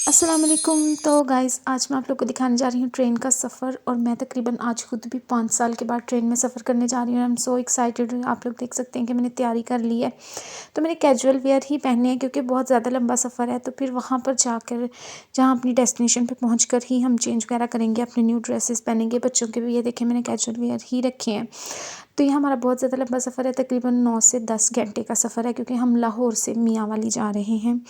अस्सलाम वालेकुम। तो गाइज़ आज मैं आप लोग को दिखाने जा रही हूँ ट्रेन का सफ़र। और मैं तकरीबन आज खुद भी 5 साल के बाद ट्रेन में सफ़र करने जा रही हूँ। I am so excited. आप लोग देख सकते हैं कि मैंने तैयारी कर ली है। तो मैंने कैजुअल वेयर ही पहने हैं क्योंकि बहुत ज़्यादा लंबा सफ़र है। तो फिर वहाँ पर जाकर जहाँ अपनी डेस्टिनेशन पे पहुँच कर ही हम चेंज वगैरह करेंगे, अपने न्यू ड्रेसेस पहनेंगे। बच्चों के भी ये देखें मैंने कैजुअल वेयर ही रखे हैं। तो ये हमारा बहुत ज़्यादा लंबा सफ़र है, तकरीबन 9 से 10 घंटे का सफ़र है क्योंकि हम लाहौर से मियांवाली जा रहे हैं।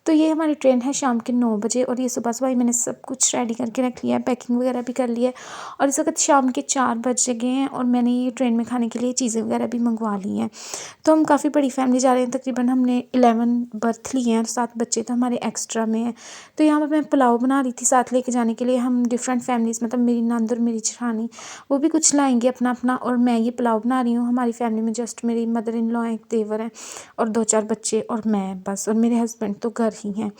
तो ये हमारी ट्रेन है शाम के 9 बजे और ये सुबह-सुबह ही मैंने सब कुछ रेडी करके रख लिया है, पैकिंग वगैरह भी कर ली है। और इस वक़्त शाम के 4 बज गए हैं और मैंने ये ट्रेन में खाने के लिए चीज़ें वगैरह भी मँगवा ली हैं। तो हम काफ़ी बड़ी फैमिली जा रहे हैं, तकरीबन हमने 11 बर्थ लिए हैं और 7 बच्चे तो हमारे एक्स्ट्रा में हैं। तो यहाँ पर मैं पुलाव बना रही थी साथ लेके जाने के लिए। हम डिफरेंट फैमिलीज़ मतलब मेरी नंद और मेरी जेठानी वो भी कुछ लाएँगे अपना-अपना, और मैं ये पुलाव बना रही हूँ। हमारी फैमिली में जस्ट मेरी मदर इन लॉ हैं, एक देवर हैं और 2-4 बच्चे और मैं बस, और मेरे हस्बैंड तो घर ही हैं।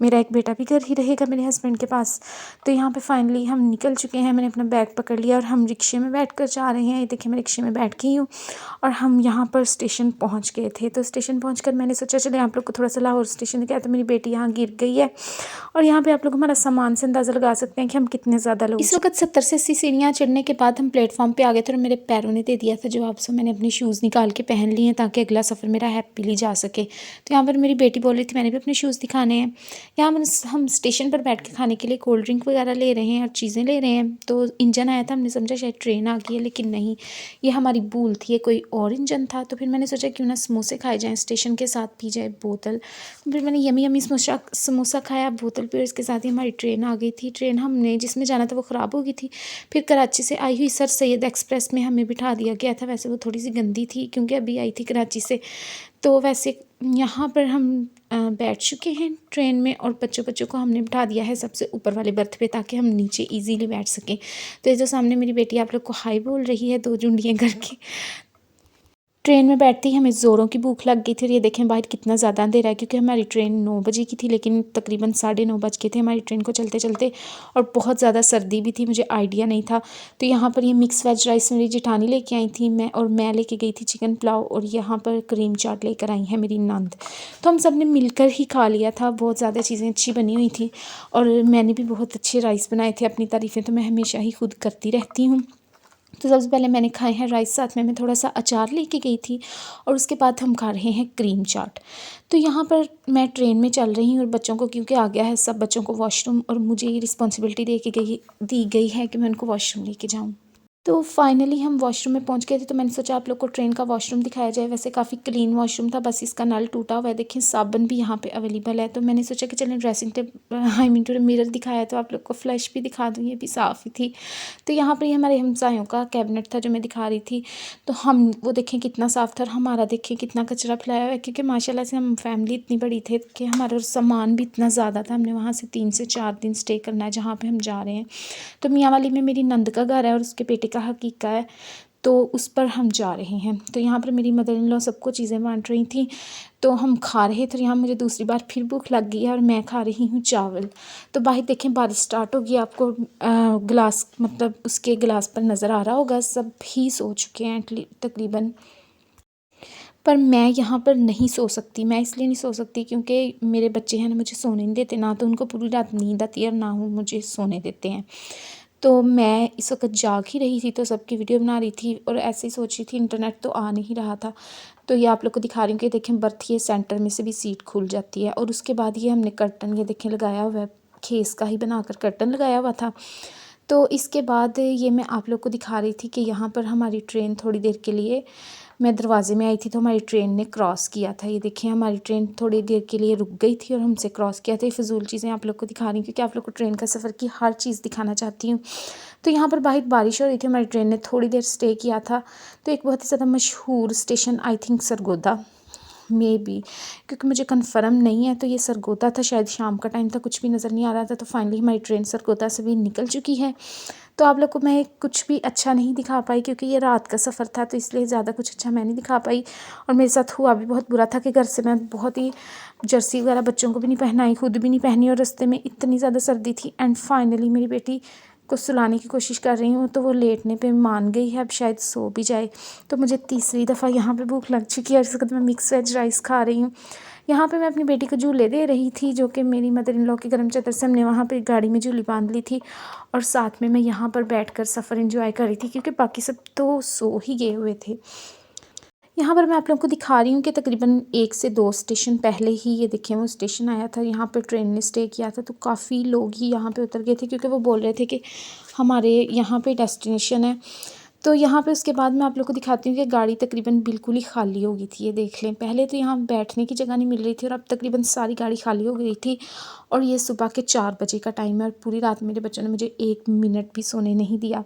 मेरा एक बेटा भी घर ही रहेगा मेरे हस्बैंड के पास। तो यहाँ पे फाइनली हम निकल चुके हैं। मैंने अपना बैग पकड़ लिया और हम रिक्शे में बैठ कर जा रहे हैं। ये देखिए मैं रिक्शे में बैठ गई हूँ और हम यहाँ पर स्टेशन पहुँच गए थे। तो स्टेशन पहुँच कर मैंने सोचा चले आप लोग को थोड़ा सा लाहौर स्टेशन दिखाया। तो मेरी बेटी यहाँ गिर गई है और यहाँ पे आप लोग हमारा सामान से अंदाज़ा लगा सकते हैं कि हम कितने ज़्यादा लोग। इस वक्त 70 से 80 सीढ़ियाँ चढ़ने के बाद हम प्लेटफॉर्म पे आ गए थे और मेरे पैरों ने दे दिया था जवाब। सो मैंने अपने शूज़ निकाल के पहन लिए हैं ताकि अगला सफ़र मेरा हैप्पीली जा सके। तो यहाँ पर मेरी बेटी बोल रही थी मैंने भी अपने शूज़ दिखाने हैं। यहाँ हम स्टेशन पर बैठ के खाने के लिए कोल्ड ड्रिंक वगैरह ले रहे हैं और चीज़ें ले रहे हैं। तो इंजन आया था, हमने समझा शायद ट्रेन आ गई है, लेकिन नहीं, ये हमारी भूल थी, ये कोई और इंजन था। तो फिर मैंने सोचा क्यों ना समोसे खाए जाएँ, स्टेशन के साथ पी जाए बोतल। तो फिर मैंने यमी यमी समोसा खाया, बोतल पी, और इसके साथ ही हमारी ट्रेन आ गई थी। ट्रेन हमने जिसमें जाना था वो ख़राब हो गई थी। फिर कराची से आई हुई सर सैयद एक्सप्रेस में हमें बिठा दिया गया था। वैसे वो थोड़ी सी गंदी थी क्योंकि अभी आई थी कराची से। तो वैसे यहाँ पर हम बैठ चुके हैं ट्रेन में और बच्चों को हमने बिठा दिया है सबसे ऊपर वाले बर्थ पे ताकि हम नीचे इजीली बैठ सकें। तो ये जो सामने मेरी बेटी आप लोग को हाय बोल रही है 2 जुंडियाँ करके। ट्रेन में बैठते ही हमें ज़ोरों की भूख लग गई थी और ये देखें बाहर कितना ज़्यादा अंधेरा है क्योंकि हमारी ट्रेन 9 बजे की थी, लेकिन तकरीबन 9:30 बज गए थे हमारी ट्रेन को चलते चलते। और बहुत ज़्यादा सर्दी भी थी, मुझे आइडिया नहीं था। तो यहाँ पर ये मिक्स वेज राइस मेरी जेठानी लेके आई थी, मैं लेके गई थी चिकन पुलाव, और यहाँ पर क्रीम चाट लेकर आई है मेरी नंद। तो हम सब ने मिलकर ही खा लिया था। बहुत ज़्यादा चीज़ें अच्छी बनी हुई थी और मैंने भी बहुत अच्छे राइस बनाए थे। अपनी तारीफ़ें तो मैं हमेशा ही खुद करती रहती हूँ। तो सबसे पहले मैंने खाए हैं राइस, साथ में मैं थोड़ा सा अचार लेके गई थी और उसके बाद हम खा रहे हैं क्रीम चाट। तो यहाँ पर मैं ट्रेन में चल रही हूँ और बच्चों को क्योंकि आ गया है सब बच्चों को वॉशरूम, और मुझे ये रिस्पॉन्सिबिलिटी दी गई है कि मैं उनको वॉशरूम लेके जाऊँ। तो फाइनली हम वॉशरूम में पहुंच गए थे। तो मैंने सोचा आप लोग को ट्रेन का वॉशरूम दिखाया जाए। वैसे काफ़ी क्लीन वॉशरूम था, बस इसका नल टूटा हुआ है। देखें साबुन भी यहाँ पे अवेलेबल है। तो मैंने सोचा कि चलें dressing table I mean to mirror दिखाया तो आप लोग को फ्लैश भी दिखा दूँ, ये भी साफ़ ही थी। तो यहाँ पर ये हमारे हमसायों का कैबिनेट था जो मैं दिखा रही थी। तो हम वो देखें कितना साफ़ था और हमारा देखें कितना कचरा फैलाया हुआ है क्योंकि माशाल्लाह से हम फैमिली इतनी बड़ी थे कि हमारा सामान भी इतना ज़्यादा था। हमने वहाँ से 3 से 4 दिन स्टे करना है जहाँ पे हम जा रहे हैं। तो मियांवाली में मेरी नंद का घर है और उसके बेटे का हकीका है, तो उस पर हम जा रहे हैं। तो यहाँ पर मेरी मदर इन लॉ सबको चीज़ें बांट रही थी, तो हम खा रहे थे। यहाँ मुझे दूसरी बार फिर भूख लग गई है और मैं खा रही हूँ चावल। तो बाहर देखें बारिश स्टार्ट होगी, आपको गिलास मतलब उसके गिलास पर नज़र आ रहा होगा। सब ही सो चुके हैं तकरीबन, पर मैं यहाँ पर नहीं सो सकती। मैं इसलिए नहीं सो सकती क्योंकि मेरे बच्चे हैं ना मुझे सोने नहीं देते, ना तो उनको पूरी रात नींद आती है और ना वो मुझे सोने देते हैं। तो मैं इस वक्त जाग ही रही थी, तो सबकी वीडियो बना रही थी और ऐसे ही सोच रही थी, इंटरनेट तो आ नहीं रहा था। तो ये आप लोग को दिखा रही हूँ कि देखें बर्थ ये सेंटर में से भी सीट खुल जाती है। और उसके बाद ये हमने कर्टन ये देखें लगाया हुआ है, खेस का ही बनाकर कर्टन लगाया हुआ था। तो इसके बाद ये मैं आप लोग को दिखा रही थी कि यहाँ पर हमारी ट्रेन थोड़ी देर के लिए, मैं दरवाज़े में आई थी तो हमारी ट्रेन ने क्रॉस किया था। ये देखिए हमारी ट्रेन थोड़ी देर के लिए रुक गई थी और हमसे क्रॉस किया था। ये फ़िजूल चीज़ें आप लोग को दिखा रही हूँ क्योंकि आप लोग को ट्रेन का सफ़र की हर चीज़ दिखाना चाहती हूँ। तो यहाँ पर बाहर बारिश हो रही थी, हमारी ट्रेन ने थोड़ी देर स्टे किया था। तो एक बहुत ही ज़्यादा मशहूर station I think Sargodha may be, क्योंकि मुझे कंफर्म नहीं है। तो ये सरगोदा था, शायद शाम का टाइम था, कुछ भी नज़र नहीं आ रहा था। तो फाइनली हमारी ट्रेन सरगोदा से भी निकल चुकी है। तो आप लोग को मैं कुछ भी अच्छा नहीं दिखा पाई क्योंकि ये रात का सफ़र था, तो इसलिए ज़्यादा कुछ अच्छा मैं नहीं दिखा पाई। और मेरे साथ हुआ भी बहुत बुरा था कि घर से मैं बहुत ही जर्सी वगैरह बच्चों को भी नहीं पहनाई, खुद भी नहीं पहनी, और रास्ते में इतनी ज़्यादा सर्दी थी। एंड फाइनली मेरी बेटी को सुलाने की कोशिश कर रही हूँ तो वो लेटने पे मान गई है, अब शायद सो भी जाए। तो मुझे तीसरी दफ़ा यहाँ पे भूख लग चुकी है और इस वक्त मैं मिक्स वेज राइस खा रही हूँ। यहाँ पे मैं अपनी बेटी को झूले दे रही थी, जो कि मेरी मदर इन लॉ की गर्म चादर से हमने वहाँ पे गाड़ी में झूली बांध ली थी, और साथ में मैं यहाँ पर बैठकर सफ़र एंजॉय कर रही थी, क्योंकि बाकी सब तो सो ही गए हुए थे। यहाँ पर मैं आप लोगों को दिखा रही हूँ कि तकरीबन 1 से 2 स्टेशन पहले ही ये देखिए वो स्टेशन आया था, यहाँ पे ट्रेन ने स्टे किया था, तो काफ़ी लोग ही यहाँ पे उतर गए थे, क्योंकि वो बोल रहे थे कि हमारे यहाँ पे डेस्टिनेशन है। तो यहाँ पे उसके बाद मैं आप लोग को दिखाती हूँ कि गाड़ी तकरीबन बिल्कुल ही खाली हो गई थी। ये देख लें, पहले तो यहाँ बैठने की जगह नहीं मिल रही थी और अब तकरीबन सारी गाड़ी खाली हो गई थी, और ये सुबह के 4 बजे का टाइम है और पूरी रात मेरे बच्चों ने मुझे 1 मिनट भी सोने नहीं दिया।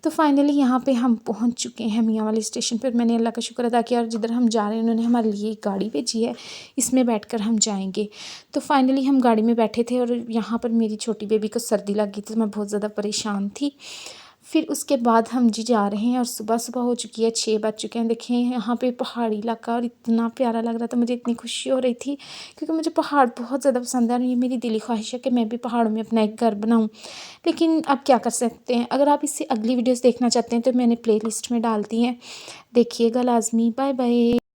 तो फाइनली यहाँ पे हम पहुँच चुके हैं मियाँ वाले स्टेशन पर। मैंने अल्लाह का शुक्र अदा किया, और जिधर हम जा रहे हैं उन्होंने हमारे लिए एक गाड़ी भेजी है, इसमें बैठकर हम जाएंगे। तो फाइनली हम गाड़ी में बैठे थे, और यहाँ पर मेरी छोटी बेबी को सर्दी लग गई थी, तो मैं बहुत ज़्यादा परेशान थी। फिर उसके बाद हम जी जा रहे हैं, और सुबह सुबह हो चुकी है, 6 बज चुके हैं। देखें यहाँ पे पहाड़ी इलाका, और इतना प्यारा लग रहा था, मुझे इतनी खुशी हो रही थी, क्योंकि मुझे पहाड़ बहुत ज़्यादा पसंद है, और ये मेरी दिली ख्वाहिश है कि मैं भी पहाड़ों में अपना एक घर बनाऊँ। लेकिन अब क्या कर सकते हैं। अगर आप इससे अगली वीडियोज़ देखना चाहते हैं तो मैंने प्लेलिस्ट में डाल दी हैं, देखिएगा लाजमी। Bye bye.